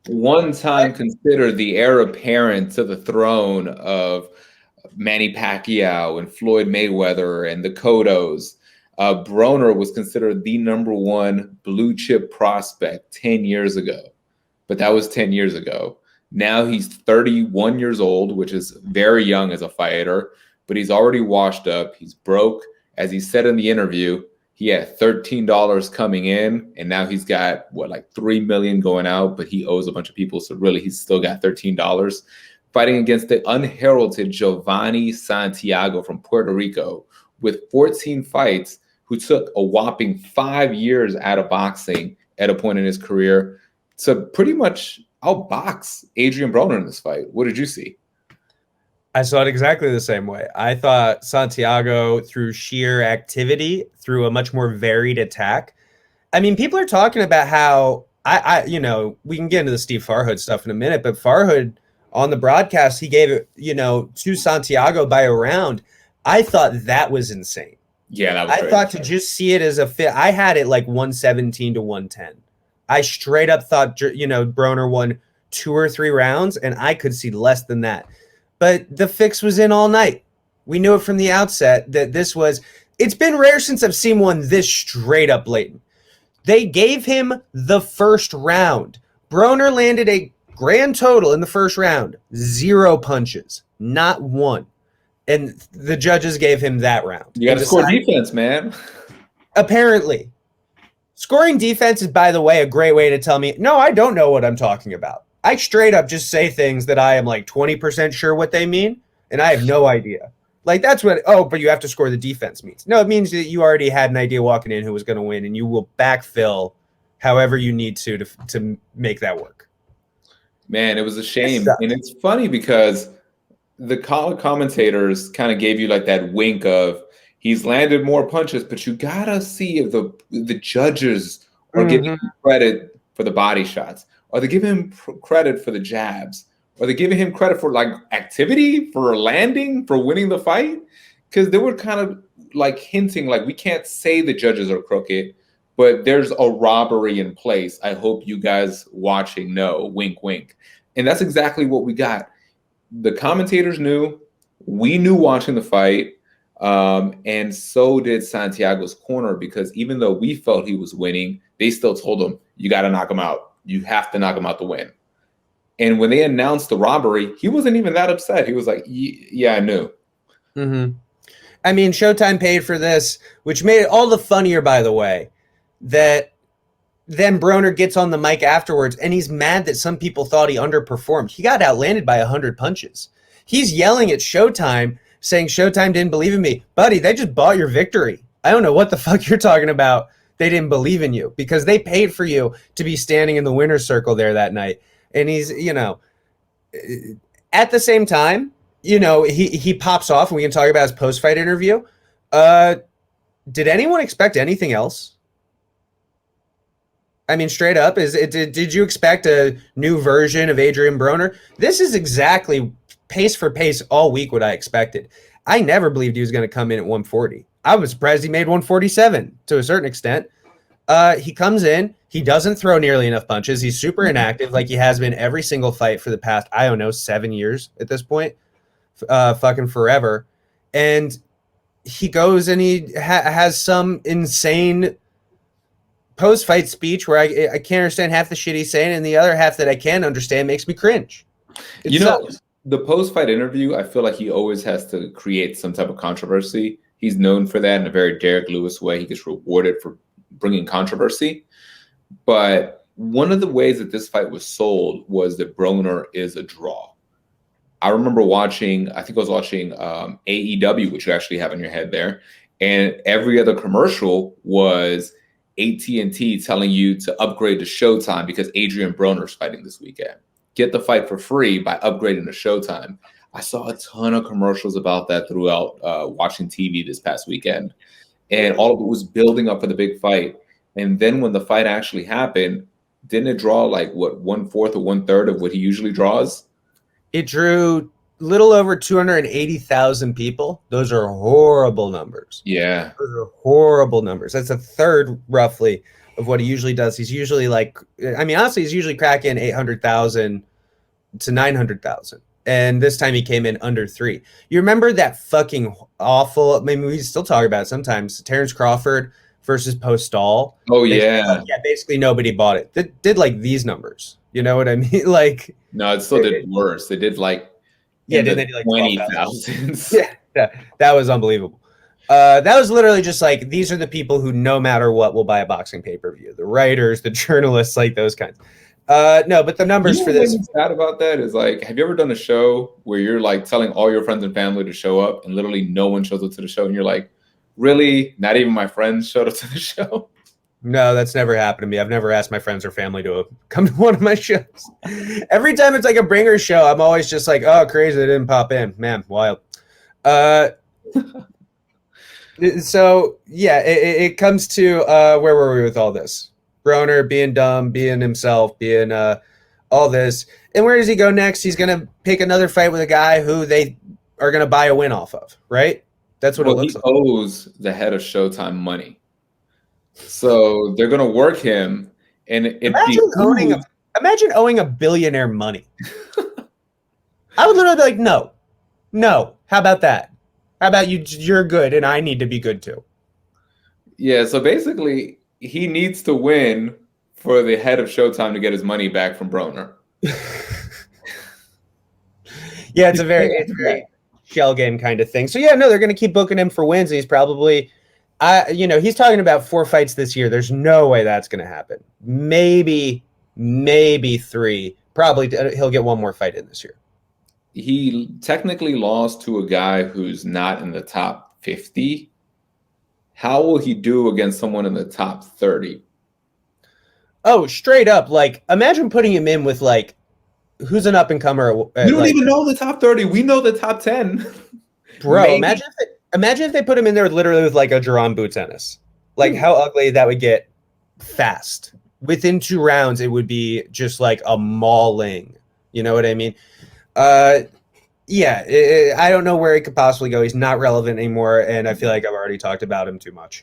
One time considered the heir apparent to the throne of Manny Pacquiao and Floyd Mayweather and the Cottos. Broner was considered the number one blue chip prospect 10 years ago, but that was 10 years ago. Now he's 31 years old, which is very young as a fighter, but he's already washed up. He's broke. As he said in the interview, he had $13 coming in, and now he's got like $3 million going out, but he owes a bunch of people. So really, he's still got $13. Fighting against the unheralded Giovanni Santiago from Puerto Rico with 14 fights, who took a whopping 5 years out of boxing at a point in his career to pretty much outbox Adrien Broner in this fight. What did you see? I saw it exactly the same way. I thought Santiago, through sheer activity, through a much more varied attack. I mean, people are talking about how we can get into the Steve Farhood stuff in a minute, but Farhood on the broadcast, he gave it, to Santiago by a round. I thought that was insane. Yeah, that was I thought to just see it as a fit. I had it like 117 to 110. I straight up thought, Broner won 2 or 3 rounds, and I could see less than that. But the fix was in all night. We knew it from the outset that it's been rare since I've seen one this straight up blatant. They gave him the first round. Broner landed a grand total in the first round, 0 punches, not one. And the judges gave him that round. You got to score defense, man. Apparently. Scoring defense is, by the way, a great way to tell me, no, I don't know what I'm talking about. I straight up just say things that I am like 20% sure what they mean, and I have no idea. Like, that's what, but you have to score the defense means. No, it means that you already had an idea walking in who was going to win, and you will backfill however you need to make that work. Man, it was a shame. And it's funny because the commentators kind of gave you like that wink of he's landed more punches, but you got to see if the judges are giving him credit for the body shots. Are they giving him credit for the jabs? Are they giving him credit for like activity, for landing, for winning the fight? Because they were kind of like hinting like we can't say the judges are crooked, but there's a robbery in place. I hope you guys watching know, wink, wink. And that's exactly what we got. The commentators knew, we knew watching the fight, and so did Santiago's corner, because even though we felt he was winning, they still told him, you got to knock him out. You have to knock him out to win. And when they announced the robbery, he wasn't even that upset. He was like, yeah, I knew. Mm-hmm. I mean, Showtime paid for this, which made it all the funnier, by the way, that then Broner gets on the mic afterwards, and he's mad that some people thought he underperformed. He got outlanded by 100 punches. He's yelling at Showtime, saying Showtime didn't believe in me. Buddy, they just bought your victory. I don't know what the fuck you're talking about. They didn't believe in you because they paid for you to be standing in the winner's circle there that night. And he's, at the same time, he pops off, and we can talk about his post-fight interview. Did anyone expect anything else? I mean, straight up, did you expect a new version of Adrien Broner? This is exactly pace for pace all week what I expected. I never believed he was going to come in at 140. I was surprised he made 147 to a certain extent. He comes in. He doesn't throw nearly enough punches. He's super inactive like he has been every single fight for the past, 7 years at this point. Fucking forever. And he goes and he has some insane post-fight speech where I can't understand half the shit he's saying, and the other half that I can understand makes me cringe. The post-fight interview, I feel like he always has to create some type of controversy. He's known for that in a very Derek Lewis way. He gets rewarded for bringing controversy. But one of the ways that this fight was sold was that Broner is a draw. I remember watching AEW, which you actually have in your head there, and every other commercial was AT&T telling you to upgrade to Showtime because Adrien Broner's fighting this weekend. Get the fight for free by upgrading to Showtime. I saw a ton of commercials about that throughout watching TV this past weekend. And all of it was building up for the big fight. And then when the fight actually happened, didn't it draw like, 1/4 or 1/3 of what he usually draws? It drew little over 280,000 people. Those are horrible numbers. Yeah. Those are horrible numbers. That's a third, roughly, of what he usually does. He's usually like, I mean, honestly, he's usually cracking 800,000 to 900,000. And this time he came in under 3. You remember that fucking awful, I mean, we still talk about it sometimes, Terrence Crawford versus Postal. Oh, yeah. Yeah, basically nobody bought it. It did like these numbers. You know what I mean? Like, no, it still did worse. They did like, yeah, didn't they do like 20,000? Yeah, that was unbelievable. That was literally just like, these are the people who no matter what will buy a boxing pay-per-view. The writers, the journalists, like those kinds. No, but the numbers for this. What's sad about that is like, have you ever done a show where you're like telling all your friends and family to show up and literally no one shows up to the show and you're like, really? Not even my friends showed up to the show? No, that's never happened to me. I've never asked my friends or family to come to one of my shows. Every time it's like a bringer show, I'm always just like, oh, crazy, they didn't pop in. Man, wild. So, yeah, it comes to where were we with all this? Broner being dumb, being himself, being all this. And where does he go next? He's going to pick another fight with a guy who they are going to buy a win off of, right? That's what it looks like. He owes the head of Showtime money. So they're going to work him. And imagine owing a billionaire money. I would literally be like, no. How about that? How about you're good and I need to be good too? Yeah, so basically he needs to win for the head of Showtime to get his money back from Broner. Yeah, it's a very shell game kind of thing. So yeah, no, they're going to keep booking him for wins. And he's probably, he's talking about 4 fights this year. There's no way that's going to happen. Maybe 3. Probably he'll get one more fight in this year. He technically lost to a guy who's not in the top 50. How will he do against someone in the top 30? Oh, straight up. Like, imagine putting him in with, like, who's an up-and-comer? We don't even know the top 30. We know the top 10. Bro, imagine if they put him in there literally with, like, a Jerome Boots Ennis. Like, how ugly that would get fast. Within 2 rounds, it would be just, like, a mauling. You know what I mean? Yeah, I don't know where he could possibly go. He's not relevant anymore, and I feel like I've already talked about him too much.